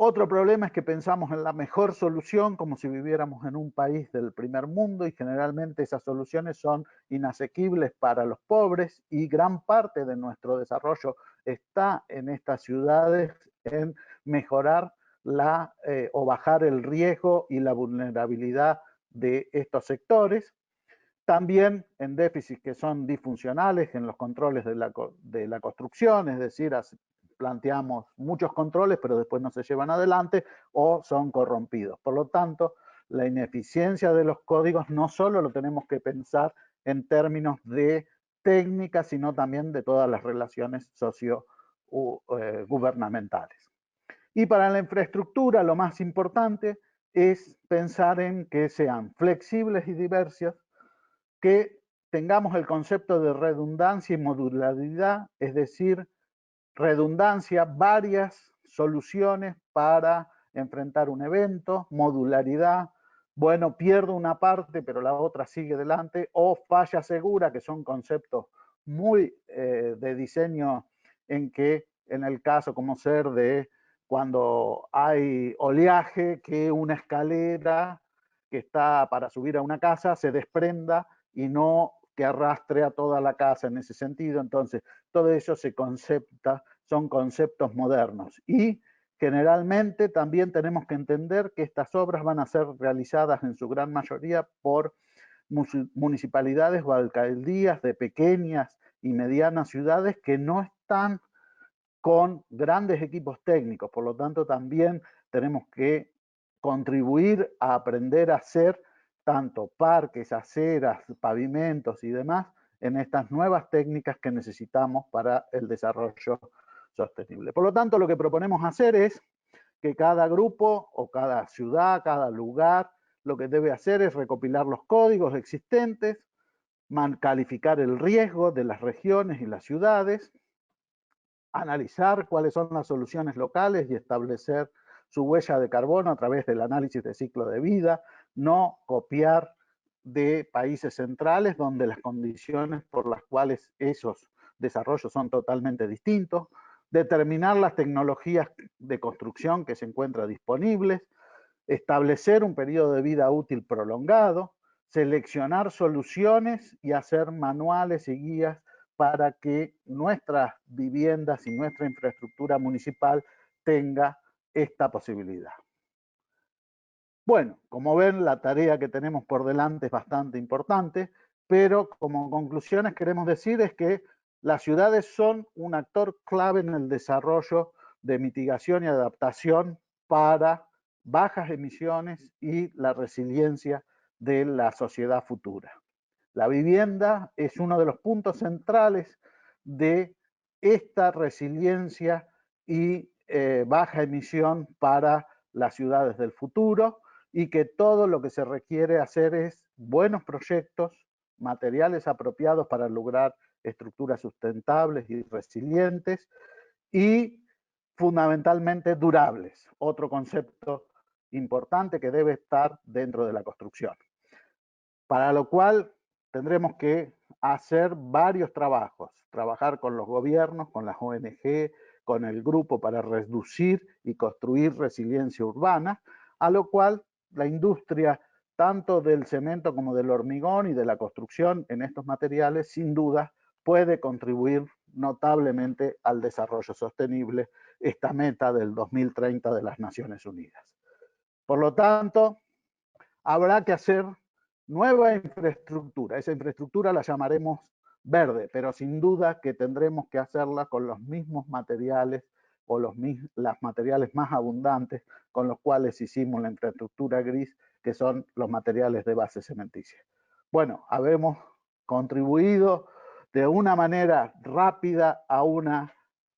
Otro problema es que pensamos en la mejor solución como si viviéramos en un país del primer mundo, y generalmente esas soluciones son inasequibles para los pobres, y gran parte de nuestro desarrollo está en estas ciudades en mejorar o bajar el riesgo y la vulnerabilidad de estos sectores. También en déficits que son disfuncionales en los controles de la construcción, es decir, planteamos muchos controles, pero después no se llevan adelante o son corrompidos. Por lo tanto, la ineficiencia de los códigos no solo lo tenemos que pensar en términos de técnica, sino también de todas las relaciones socio-gubernamentales. Y para la infraestructura, lo más importante es pensar en que sean flexibles y diversas, que tengamos el concepto de redundancia y modularidad, es decir, redundancia, varias soluciones para enfrentar un evento, modularidad, bueno, pierdo una parte, pero la otra sigue delante, o falla segura, que son conceptos muy de diseño en que, en el caso como ser de cuando hay oleaje, que una escalera que está para subir a una casa se desprenda y no que arrastre a toda la casa en ese sentido. Entonces, todo eso son conceptos modernos. Y generalmente también tenemos que entender que estas obras van a ser realizadas en su gran mayoría por municipalidades o alcaldías de pequeñas y medianas ciudades que no están con grandes equipos técnicos. Por lo tanto, también tenemos que contribuir a aprender a hacer tanto parques, aceras, pavimentos y demás en estas nuevas técnicas que necesitamos para el desarrollo sostenible. Por lo tanto, lo que proponemos hacer es que cada grupo o cada ciudad, cada lugar, lo que debe hacer es recopilar los códigos existentes, calificar el riesgo de las regiones y las ciudades, analizar cuáles son las soluciones locales y establecer su huella de carbono a través del análisis de ciclo de vida, no copiar de países centrales donde las condiciones por las cuales esos desarrollos son totalmente distintos, determinar las tecnologías de construcción que se encuentran disponibles, establecer un periodo de vida útil prolongado, seleccionar soluciones y hacer manuales y guías para que nuestras viviendas y nuestra infraestructura municipal tenga esta posibilidad. Bueno, como ven, la tarea que tenemos por delante es bastante importante, pero como conclusiones queremos decir es que las ciudades son un actor clave en el desarrollo de mitigación y adaptación para bajas emisiones y la resiliencia de la sociedad futura. La vivienda es uno de los puntos centrales de esta resiliencia y baja emisión para las ciudades del futuro, y que todo lo que se requiere hacer es buenos proyectos, materiales apropiados para lograr estructuras sustentables y resilientes y fundamentalmente durables, otro concepto importante que debe estar dentro de la construcción. Para lo cual tendremos que hacer varios trabajos, trabajar con los gobiernos, con las ONG, con el grupo para reducir y construir resiliencia urbana, a lo cual la industria tanto del cemento como del hormigón y de la construcción en estos materiales, sin duda, puede contribuir notablemente al desarrollo sostenible, esta meta del 2030 de las Naciones Unidas. Por lo tanto, habrá que hacer nueva infraestructura. Esa infraestructura la llamaremos verde, pero sin duda que tendremos que hacerla con los mismos materiales o los materiales más abundantes con los cuales hicimos la infraestructura gris, que son los materiales de base cementicia. Bueno, habemos contribuido de una manera rápida a un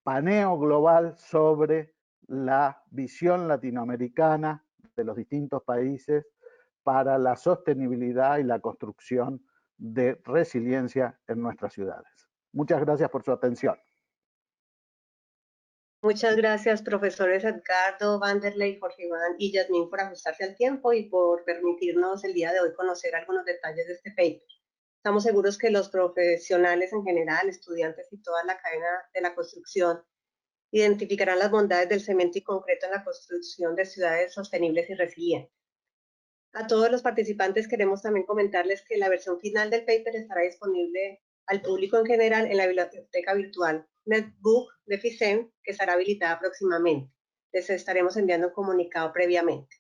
paneo global sobre la visión latinoamericana de los distintos países para la sostenibilidad y la construcción de resiliencia en nuestras ciudades. Muchas gracias por su atención. Muchas gracias, profesores Edgardo, Vanderlei, Jorge Iván y Yasmín, por ajustarse al tiempo y por permitirnos el día de hoy conocer algunos detalles de este paper. Estamos seguros que los profesionales en general, estudiantes y toda la cadena de la construcción identificarán las bondades del cemento y concreto en la construcción de ciudades sostenibles y resilientes. A todos los participantes queremos también comentarles que la versión final del paper estará disponible al público en general en la biblioteca virtual Netbook de FICEN, que estará habilitada próximamente. Les estaremos enviando un comunicado previamente.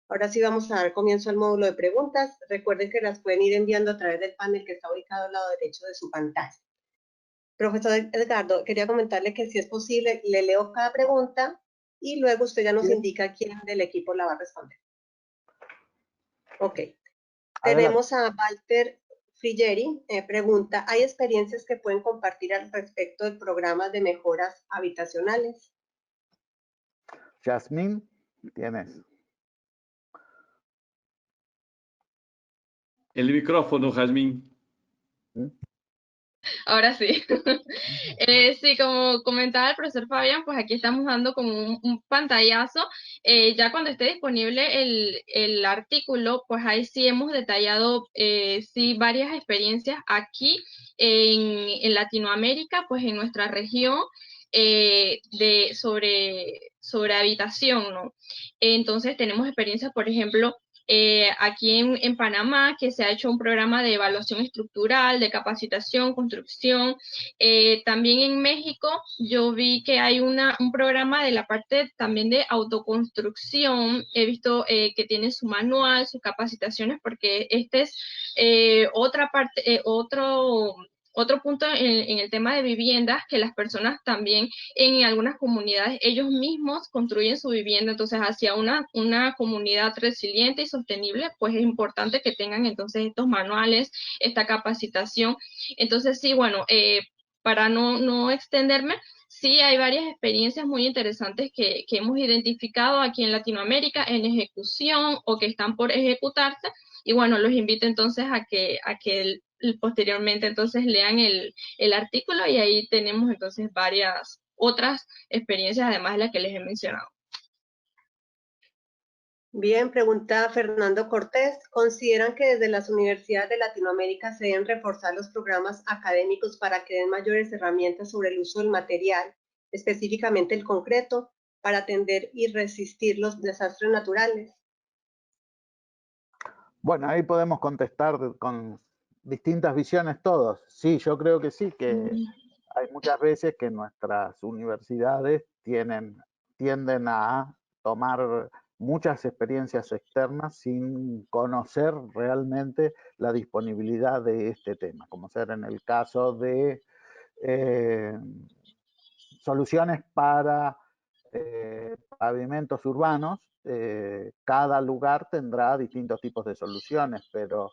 Ahora sí vamos a dar comienzo al módulo de preguntas. Recuerden que las pueden ir enviando a través del panel que está ubicado al lado derecho de su pantalla. Profesor Edgardo, quería comentarle que si es posible, le leo cada pregunta y luego usted ya nos indica quién del equipo la va a responder. Ok. Tenemos a Walter Frigeri, pregunta, ¿hay experiencias que pueden compartir al respecto del programa de mejoras habitacionales? Yasmín, tienes. El micrófono, Jazmín. Ahora sí. Sí, como comentaba el profesor Fabián, pues aquí estamos dando como un pantallazo. Ya cuando esté disponible el artículo, pues ahí sí hemos detallado sí varias experiencias aquí en Latinoamérica, pues en nuestra región, sobre habitación, ¿no? Entonces tenemos experiencias, por ejemplo, aquí en Panamá, que se ha hecho un programa de evaluación estructural, de capacitación, construcción. También en México yo vi que hay un programa de la parte también de autoconstrucción. He visto que tiene su manual, sus capacitaciones, porque este es otra parte, otro punto en el tema de viviendas, que las personas también en algunas comunidades ellos mismos construyen su vivienda, entonces hacia una comunidad resiliente y sostenible, pues es importante que tengan entonces estos manuales, esta capacitación. Entonces sí, bueno, para no extenderme, sí hay varias experiencias muy interesantes que hemos identificado aquí en Latinoamérica en ejecución o que están por ejecutarse, y bueno, los invito entonces a que posteriormente entonces lean el artículo, y ahí tenemos entonces varias otras experiencias además de las que les he mencionado. Bien, pregunta Fernando Cortés. ¿Consideran que desde las universidades de Latinoamérica se deben reforzar los programas académicos para que den mayores herramientas sobre el uso del material, específicamente el concreto, para atender y resistir los desastres naturales? Bueno, ahí podemos contestar con distintas visiones todos. Sí, yo creo que sí, que hay muchas veces que nuestras universidades tienden a tomar muchas experiencias externas sin conocer realmente la disponibilidad de este tema, como ser en el caso de soluciones para pavimentos urbanos. Cada lugar tendrá distintos tipos de soluciones, pero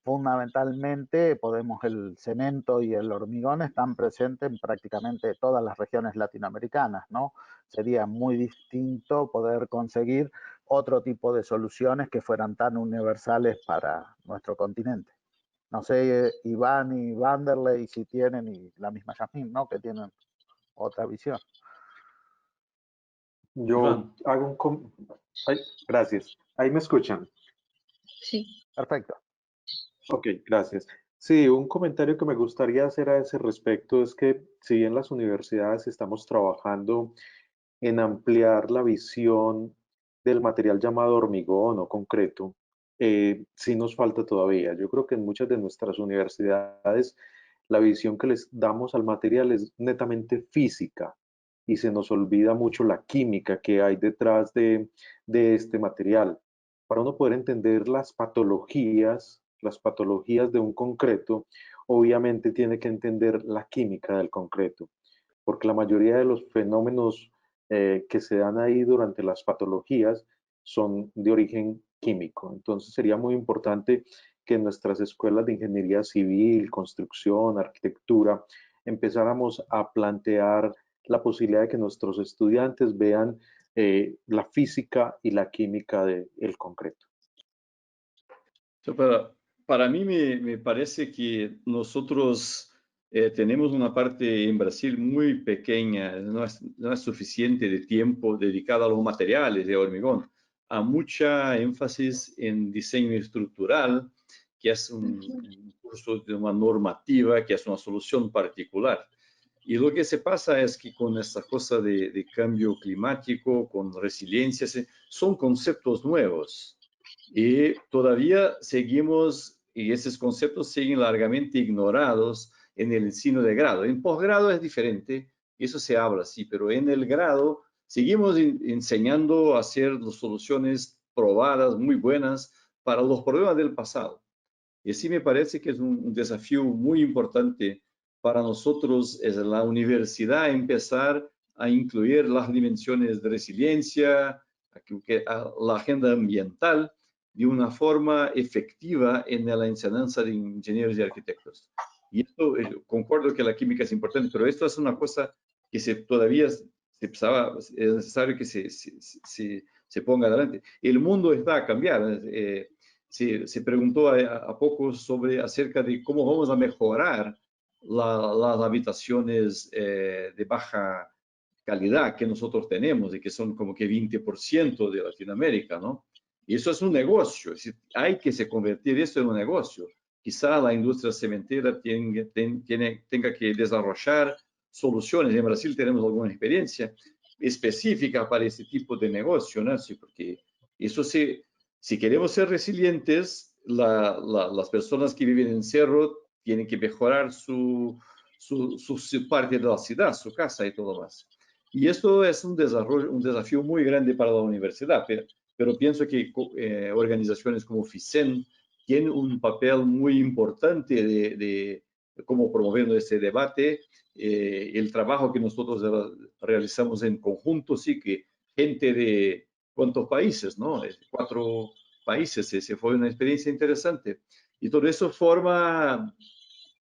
fundamentalmente el cemento y el hormigón están presentes en prácticamente todas las regiones latinoamericanas, ¿no? Sería muy distinto poder conseguir otro tipo de soluciones que fueran tan universales para nuestro continente. No sé, Iván y Vanderlei si tienen, y la misma Yasmín, ¿no? Que tienen otra visión. Yo Iván. hago un... Ay, gracias. ¿Ahí me escuchan? Sí. Perfecto. Ok, gracias. Sí, un comentario que me gustaría hacer a ese respecto es que si bien las universidades estamos trabajando en ampliar la visión del material llamado hormigón o concreto, sí nos falta todavía. Yo creo que en muchas de nuestras universidades la visión que les damos al material es netamente física y se nos olvida mucho la química que hay detrás de este material. Para uno poder entender las patologías de un concreto, obviamente tiene que entender la química del concreto, porque la mayoría de los fenómenos que se dan ahí durante las patologías son de origen químico. Entonces sería muy importante que en nuestras escuelas de ingeniería civil, construcción, arquitectura, empezáramos a plantear la posibilidad de que nuestros estudiantes vean la física y la química del concreto. Para mí me parece que nosotros tenemos una parte en Brasil muy pequeña, no es suficiente de tiempo dedicado a los materiales de hormigón, a mucha énfasis en diseño estructural, que es un curso de una normativa, que es una solución particular. Y lo que se pasa es que con esta cosa de cambio climático, con resiliencia, son conceptos nuevos. Y todavía seguimos, y esos conceptos siguen largamente ignorados en el ensino de grado. En posgrado es diferente, eso se habla así, pero en el grado seguimos enseñando a hacer soluciones probadas, muy buenas, para los problemas del pasado. Y así me parece que es un desafío muy importante para nosotros es la universidad empezar a incluir las dimensiones de resiliencia, a la agenda ambiental de una forma efectiva en la enseñanza de ingenieros y arquitectos. Y esto, concuerdo que la química es importante, pero esto es una cosa que todavía es necesario que se ponga adelante. El mundo está a cambiar. Se preguntó a poco acerca de cómo vamos a mejorar las habitaciones de baja calidad que nosotros tenemos y que son como que 20% de Latinoamérica, ¿no? Y eso es un negocio, es decir, hay que convertir eso en un negocio. Quizá la industria cementera tenga que desarrollar soluciones. En Brasil tenemos alguna experiencia específica para ese tipo de negocio, ¿no? Sí, porque eso si queremos ser resilientes, las personas que viven en cerro tienen que mejorar su parte de la ciudad, su casa y todo más. Y esto es un desafío muy grande para la universidad, pero pienso que organizaciones como FICEN tienen un papel muy importante de cómo promoviendo este debate. El trabajo que nosotros realizamos en conjunto, sí que gente de cuántos países, ¿no? 4 países, se fue una experiencia interesante. Y todo eso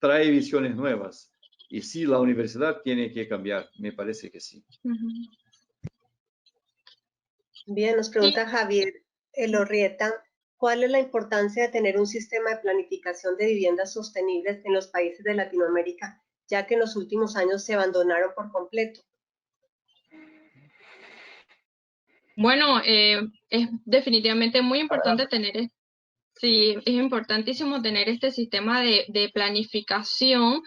trae visiones nuevas. Y sí, la universidad tiene que cambiar, me parece que sí. Bien, nos pregunta Javier Elorrieta, ¿cuál es la importancia de tener un sistema de planificación de viviendas sostenibles en los países de Latinoamérica, ya que en los últimos años se abandonaron por completo? Bueno, es definitivamente muy importante tener, sí, es importantísimo tener este sistema de planificación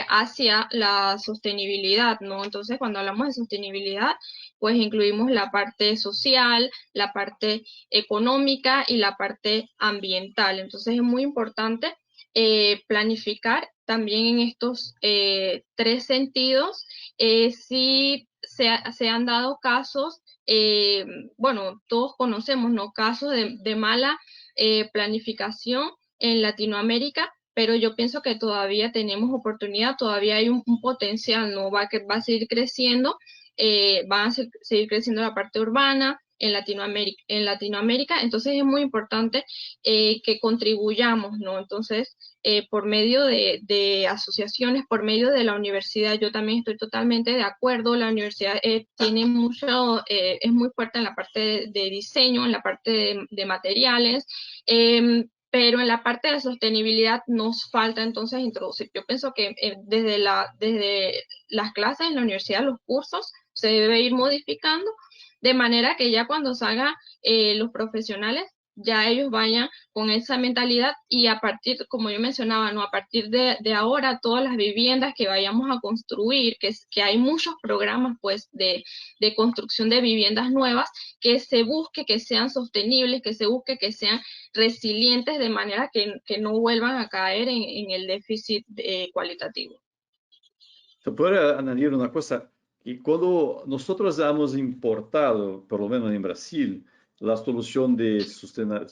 hacia la sostenibilidad, ¿no? Entonces, cuando hablamos de sostenibilidad, pues incluimos la parte social, la parte económica y la parte ambiental. Entonces, es muy importante planificar también en estos 3 sentidos. Sí se han dado casos, bueno, todos conocemos, ¿no? Casos de mala planificación en Latinoamérica, pero yo pienso que todavía tenemos oportunidad, todavía hay un potencial, ¿no? Va a seguir creciendo, van a seguir creciendo la parte urbana en Latinoamérica, entonces es muy importante que contribuyamos, ¿no? Entonces, por medio de asociaciones, por medio de la universidad, yo también estoy totalmente de acuerdo, la universidad tiene mucho, es muy fuerte en la parte de diseño, en la parte de materiales, pero en la parte de sostenibilidad nos falta entonces introducir. Yo pienso que desde las clases en la universidad, los cursos, se debe ir modificando de manera que ya cuando salgan los profesionales, ya ellos vayan con esa mentalidad y a partir, como yo mencionaba, ¿no? A partir de ahora, todas las viviendas que vayamos a construir, que hay muchos programas pues de construcción de viviendas nuevas, que se busque que sean sostenibles, que se busque que sean resilientes de manera que no vuelvan a caer en el déficit cualitativo. Se puede añadir una cosa, que cuando nosotros hemos importado, por lo menos en Brasil, la solución de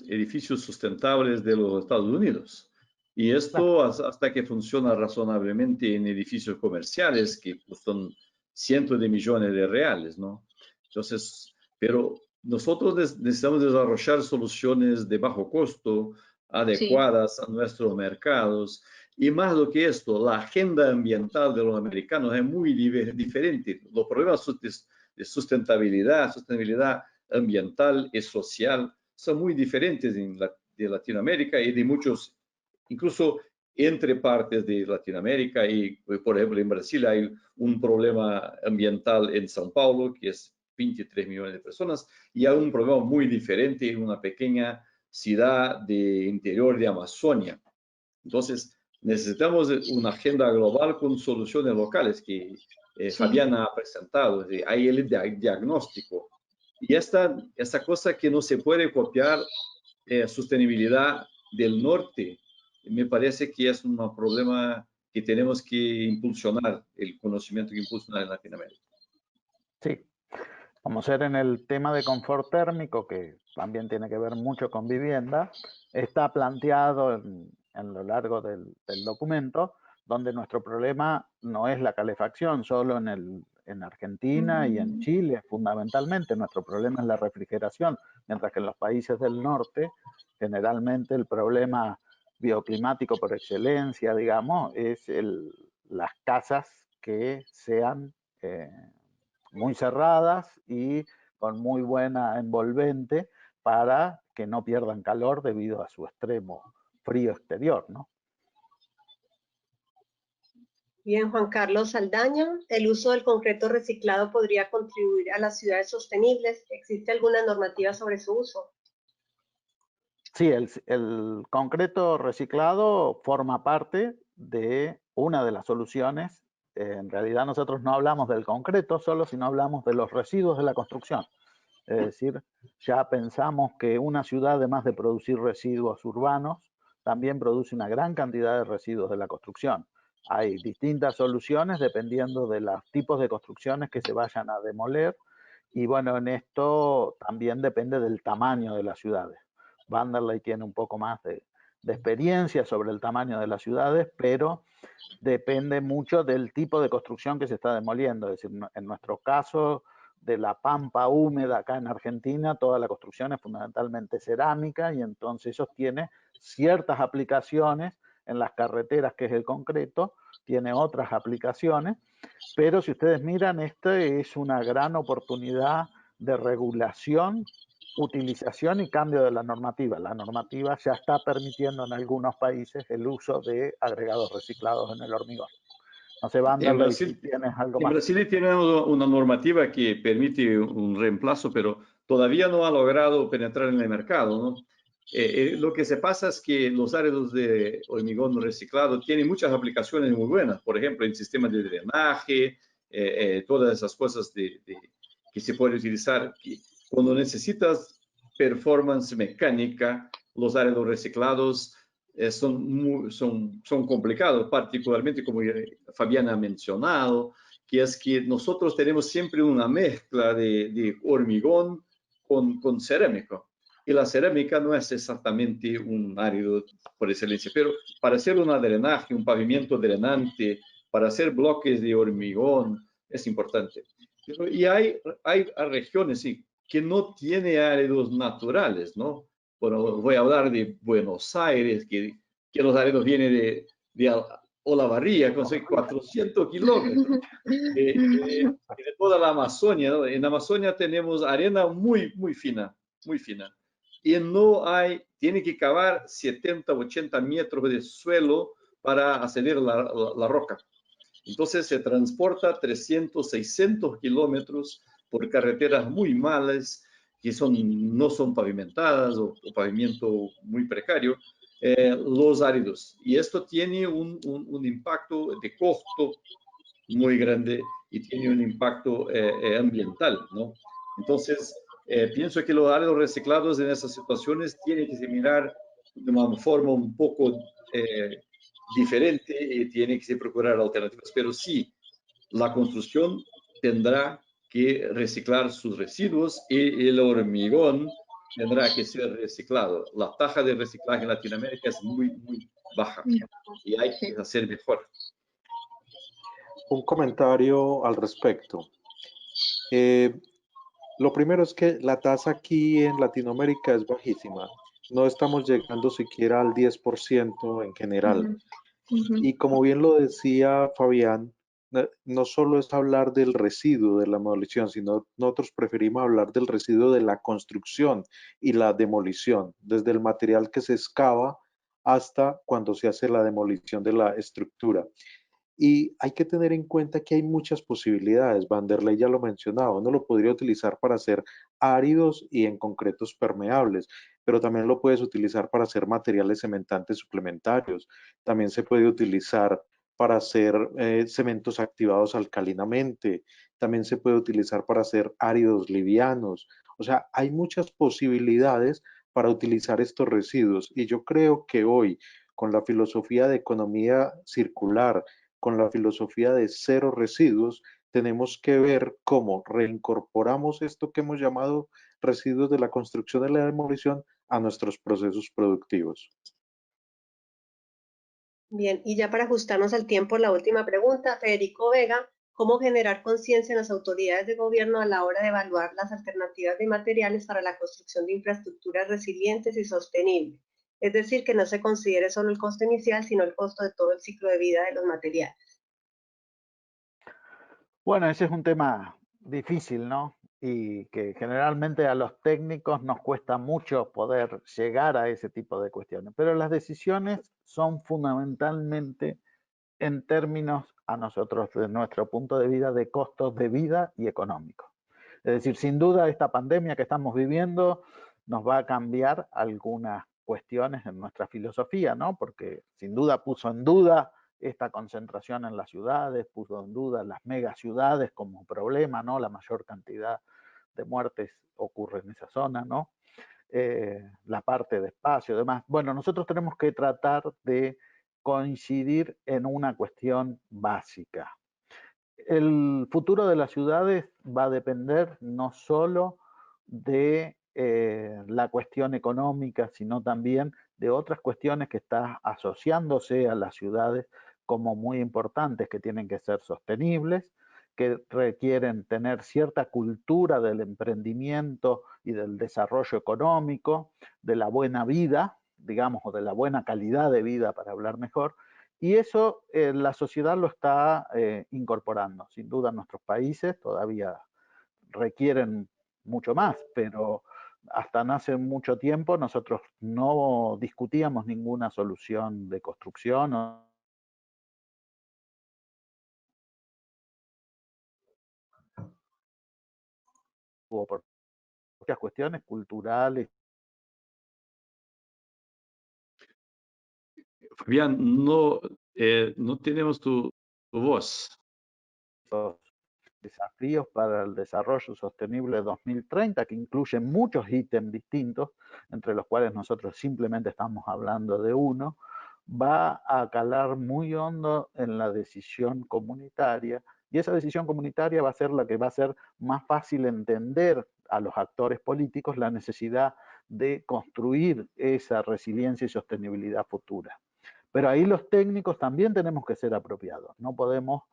edificios sustentables de los Estados Unidos. Y esto hasta que funciona razonablemente en edificios comerciales que costan cientos de millones de reales, ¿no? Entonces, pero nosotros necesitamos desarrollar soluciones de bajo costo, adecuadas a nuestros mercados. Y más lo que esto, la agenda ambiental de los americanos es muy diferente. Los problemas de sustentabilidad ambiental y social son muy diferentes de Latinoamérica y de muchos, incluso entre partes de Latinoamérica. Y, por ejemplo, en Brasil hay un problema ambiental en São Paulo, que es 23 millones de personas, y hay un problema muy diferente en una pequeña ciudad de interior de Amazonia. Entonces, necesitamos una agenda global con soluciones locales que Fabiana ha presentado. Hay el diagnóstico. Y esta cosa que no se puede copiar, sostenibilidad del norte, me parece que es un problema que tenemos que impulsionar, el conocimiento que impulsionar en Latinoamérica. Sí. Vamos a ver, en el tema de confort térmico, que también tiene que ver mucho con vivienda, está planteado en lo largo del documento donde nuestro problema no es la calefacción, solo en Argentina y en Chile fundamentalmente. Nuestro problema es la refrigeración, mientras que en los países del norte generalmente el problema bioclimático por excelencia, digamos, es las casas que sean muy cerradas y con muy buena envolvente para que no pierdan calor debido a su extremo frío exterior, ¿no? Bien, Juan Carlos Saldaña, ¿el uso del concreto reciclado podría contribuir a las ciudades sostenibles? ¿Existe alguna normativa sobre su uso? Sí, el concreto reciclado forma parte de una de las soluciones. En realidad nosotros no hablamos del concreto solo, sino hablamos de los residuos de la construcción. Es decir, ya pensamos que una ciudad, además de producir residuos urbanos, también produce una gran cantidad de residuos de la construcción. Hay distintas soluciones dependiendo de los tipos de construcciones que se vayan a demoler. Y bueno, en esto también depende del tamaño de las ciudades. Vanderlei tiene un poco más de experiencia sobre el tamaño de las ciudades, pero depende mucho del tipo de construcción que se está demoliendo. Es decir, en nuestro caso de la pampa húmeda acá en Argentina, toda la construcción es fundamentalmente cerámica y entonces eso tiene ciertas aplicaciones en las carreteras, que es el concreto, tiene otras aplicaciones, pero si ustedes miran, esta es una gran oportunidad de regulación, utilización y cambio de la normativa. La normativa ya está permitiendo en algunos países el uso de agregados reciclados en el hormigón. No sé, Vanderlei, si tienes algo más. En Brasil tenemos una normativa que permite un reemplazo, pero todavía no ha logrado penetrar en el mercado, ¿no? Lo que se pasa es que los áridos de hormigón reciclado tienen muchas aplicaciones muy buenas, por ejemplo, en sistemas de drenaje, todas esas cosas que se puede utilizar. Cuando necesitas performance mecánica, los áridos reciclados son complicados, particularmente como Fabiana ha mencionado, que es que nosotros tenemos siempre una mezcla de hormigón con cerámico. Y la cerámica no es exactamente un árido por excelencia, pero para hacer un drenaje, un pavimento drenante, para hacer bloques de hormigón, es importante. Y hay regiones sí, que no tienen áridos naturales, ¿no? Bueno, voy a hablar de Buenos Aires, que los áridos vienen de Olavarría, con 400 kilómetros. De toda la Amazonia, ¿no? En Amazonia tenemos arena muy fina, muy fina. Y no hay, tiene que cavar 70, 80 metros de suelo para acceder a la roca. Entonces se transporta 300, 600 kilómetros por carreteras muy malas, que no son pavimentadas o pavimento muy precario, los áridos. Y esto tiene un impacto de costo muy grande y tiene un impacto ambiental, ¿no? Entonces, pienso que los áridos reciclados en esas situaciones tienen que se mirar de una forma un poco diferente y tiene que se procurar alternativas. Pero sí, la construcción tendrá que reciclar sus residuos y el hormigón tendrá que ser reciclado. La tasa de reciclaje en Latinoamérica es muy baja y hay que hacer mejor. Un comentario al respecto. Lo primero es que la tasa aquí en Latinoamérica es bajísima. No estamos llegando siquiera al 10% en general. Y como bien lo decía Fabián, no solo es hablar del residuo de la demolición, sino nosotros preferimos hablar del residuo de la construcción y la demolición, desde el material que se excava hasta cuando se hace la demolición de la estructura. Y hay que tener en cuenta que hay muchas posibilidades. Vanderlei ya lo mencionaba, uno lo podría utilizar para hacer áridos y en concretos permeables, pero también lo puedes utilizar para hacer materiales cementantes suplementarios. También se puede utilizar para hacer cementos activados alcalinamente. También se puede utilizar para hacer áridos livianos. O sea, hay muchas posibilidades para utilizar estos residuos. Y yo creo que hoy, con la filosofía de economía circular, con la filosofía de cero residuos, tenemos que ver cómo reincorporamos esto que hemos llamado residuos de la construcción y la demolición a nuestros procesos productivos. Bien, y ya para ajustarnos al tiempo, la última pregunta, Federico Vega, ¿cómo generar conciencia en las autoridades de gobierno a la hora de evaluar las alternativas de materiales para la construcción de infraestructuras resilientes y sostenibles? Es decir, que no se considere solo el costo inicial, sino el costo de todo el ciclo de vida de los materiales. Bueno, ese es un tema difícil, ¿no? Y que generalmente a los técnicos nos cuesta mucho poder llegar a ese tipo de cuestiones. Pero las decisiones son fundamentalmente en términos a nosotros, de nuestro punto de vista, de costos de vida y económicos. Es decir, sin duda esta pandemia que estamos viviendo nos va a cambiar algunas cuestiones en nuestra filosofía, ¿no? Porque sin duda puso en duda esta concentración en las ciudades, puso en duda las megaciudades como problema, ¿no? La mayor cantidad de muertes ocurre en esa zona, ¿no? La parte de espacio, demás. Bueno, nosotros tenemos que tratar de coincidir en una cuestión básica. El futuro de las ciudades va a depender no solo de la cuestión económica, sino también de otras cuestiones que están asociándose a las ciudades como muy importantes, que tienen que ser sostenibles, que requieren tener cierta cultura del emprendimiento y del desarrollo económico, de la buena vida, digamos, o de la buena calidad de vida, para hablar mejor, y eso la sociedad lo está incorporando. Sin duda nuestros países todavía requieren mucho más, pero hasta no hace mucho tiempo nosotros no discutíamos ninguna solución de construcción o por muchas cuestiones culturales. Fabián, no tenemos tu voz. Desafíos para el desarrollo sostenible 2030, que incluyen muchos ítems distintos, entre los cuales nosotros simplemente estamos hablando de uno, va a calar muy hondo en la decisión comunitaria, y esa decisión comunitaria va a ser la que va a hacer más fácil entender a los actores políticos la necesidad de construir esa resiliencia y sostenibilidad futura. Pero ahí los técnicos también tenemos que ser apropiados, no podemos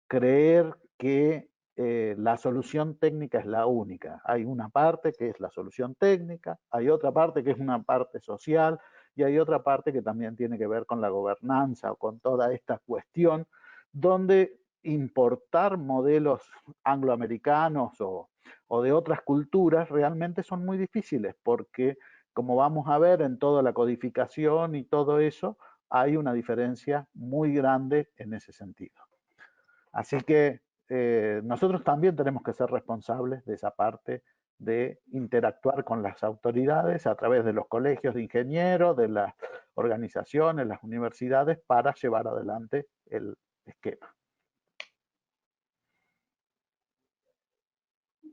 creer que la solución técnica es la única. Hay una parte que es la solución técnica, hay otra parte que es una parte social y hay otra parte que también tiene que ver con la gobernanza o con toda esta cuestión donde importar modelos angloamericanos o de otras culturas realmente son muy difíciles porque, como vamos a ver en toda la codificación y todo eso, hay una diferencia muy grande en ese sentido. Así que nosotros también tenemos que ser responsables de esa parte de interactuar con las autoridades a través de los colegios de ingenieros, de las organizaciones, las universidades, para llevar adelante el esquema.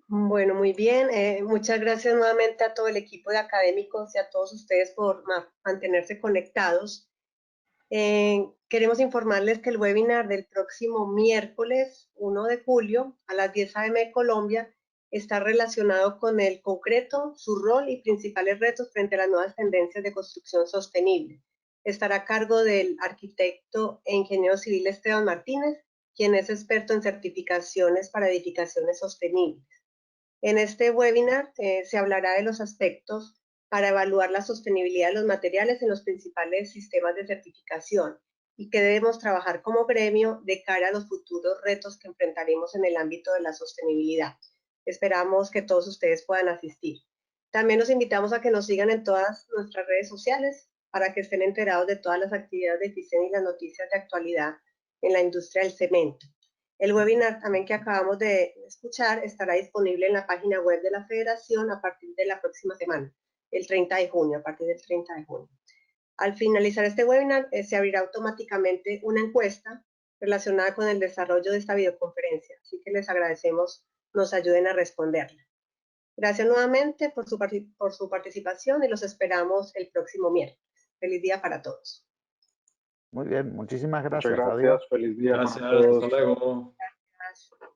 Bueno, muy bien. Muchas gracias nuevamente a todo el equipo de académicos y a todos ustedes por mantenerse conectados. Queremos informarles que el webinar del próximo miércoles 1 de julio a las 10 a.m. de Colombia está relacionado con el concreto, su rol y principales retos frente a las nuevas tendencias de construcción sostenible. Estará a cargo del arquitecto e ingeniero civil Esteban Martínez, quien es experto en certificaciones para edificaciones sostenibles. En este webinar se hablará de los aspectos para evaluar la sostenibilidad de los materiales en los principales sistemas de certificación y que debemos trabajar como gremio de cara a los futuros retos que enfrentaremos en el ámbito de la sostenibilidad. Esperamos que todos ustedes puedan asistir. También los invitamos a que nos sigan en todas nuestras redes sociales para que estén enterados de todas las actividades de FICEN y las noticias de actualidad en la industria del cemento. El webinar también que acabamos de escuchar estará disponible en la página web de la Federación a partir de la próxima semana, el 30 de junio, a partir del 30 de junio. Al finalizar este webinar, se abrirá automáticamente una encuesta relacionada con el desarrollo de esta videoconferencia, así que les agradecemos nos ayuden a responderla. Gracias nuevamente por su participación y los esperamos el próximo miércoles. Feliz día para todos. Muy bien, muchísimas gracias. Muchas gracias, feliz día. Gracias, hasta luego. Gracias.